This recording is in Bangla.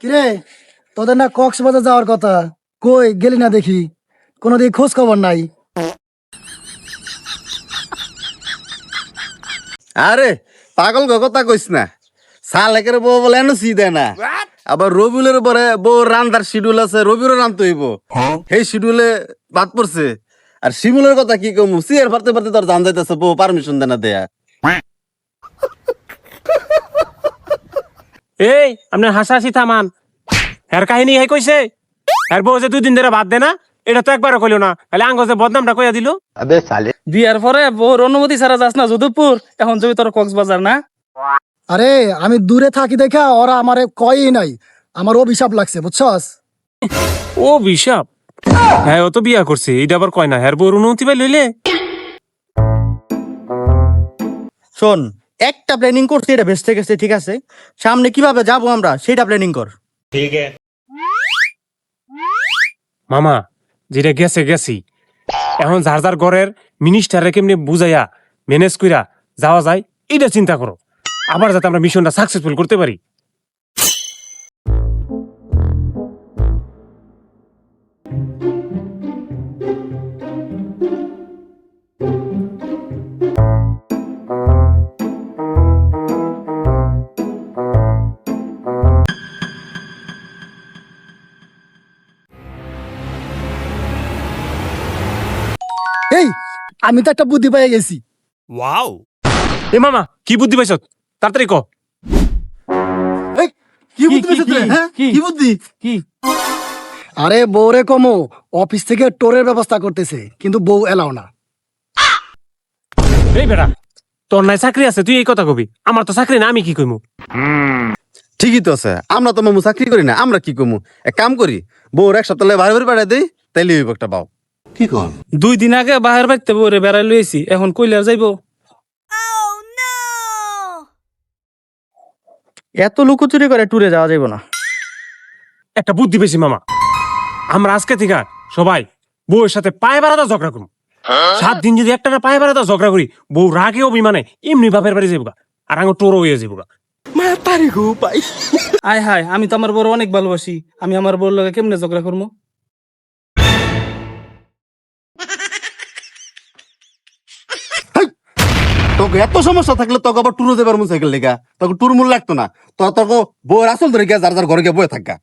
কিরে, তোদের না কক্সবাজার যাওয়ার কথা, কই গেলি না দেখি? কোনোদিন খোঁজ খবর নাই। আরে পাগল কথা কইস না, সালেকের বউ বলে এনসি দেয় না। আবার রবিউলের পরে বউ রান্দার শিডিউল আছে, রবিউলও রানতে হইব, সেই শিডিউলে বাদ পড়ছে। আর শিমুলের কথা কি কমু, সিয়ার পারতে পারতে তোর জান যাইতেছে, বউ পারমিশন দেয় না দেয়া। এই আপনার হাসাহাসি থামান। হ্যার কাহিনী হে কইছে, হ্যার বউ যে 2 দিন ধরে ভাত দে না, এটা তো একবারও কইলো না, খালি আঙ্গ যে বদনামটা কইয়া দিল। বিয়ার পরে বউর অনুমতি ছাড়া যাস না যদুপুর, এখন যাবি তোর কক্সবাজার না? আরে আমি দূরে থাকি দেখা ওরা আমারে কয়ই নাই, আমার অভিশাপ লাগছে বুঝছস। ও বিশাপ, হ্যাঁ ও তো বিয়া করছে, এটা আবার কয় না হ্যার বউর অনুমতি পাই লইলে। শোন, একটা প্ল্যানিং করছি, এটা ভেস্তে গেছে, ঠিক আছে? সামনে কিভাবে যাব আমরা সেটা প্ল্যানিং কর। মামা যেটা গেছে গেছি, এখন যার যার ঘরের মিনিস্টারে কেমনি বুঝাইয়া ম্যানেজ কইরা যাওয়া যায় এটা চিন্তা করো, আবার যাতে আমরা মিশনটা সাকসেসফুল করতে পারি। এই আমি তো একটা বুদ্ধি পেয়ে গেছি। এ মামা কি বুদ্ধি পাইছ, তাড়াতাড়ি ক। এই, কি বুদ্ধি পেয়েছিস রে, হ্যাঁ? কি? কি বুদ্ধি? কি? আরে বউরে কমো, অফিস থেকে টোরের ব্যবস্থা করতেছে, কিন্তু বউ এলাও না। এই বেটা, তোর নাই চাকরি আছে, তুই এই কথা কবি? আমার তো চাকরি না, আমি কি কইমু? ঠিকই তো আছে, আমরা তো মামু চাকরি করি না, আমরা কি কমু? এক কাম করি, বউর এক সপ্তাহ বাড়ি বাড়ি পাঠাই দেই, তাইলে হইব একটা বাউ। 2 দিন আগে বাহির বাড়িতে বউরে বেড়াই লইছি, এখন কইলার যাইবো? এত লুকোচুরি করে ট্যুরে যাওয়া যাবে না। একটা বুদ্ধি পেয়েছি মামা, আমরা আজকে থেকে সবাই বউয়ের সাথে পায়ে বেড়াতে ঝগড়া করবো। 7 দিন যদি একটা পায়ে বেড়াতে ঝগড়া করি, বউ রাগে অভিমানে এমনি বাপের বাড়ি যাবো, আর আঙ্গ টোরো হয়ে যাবো। আয় হায়, আমি তো আমার বউর অনেক ভালোবাসি, আমি আমার বউর লগে কেমনে ঝগড়া করবো? তোকে এত সমস্যা থাকলে তোকে আবার টুরো দেবার মন সাইকেল লেগা, তোকে টুর মূল লাগতো না, তোকে বউয়ের আসল ধরে গিয়া যার যার ঘরে গিয়ে বয়ে থাকা।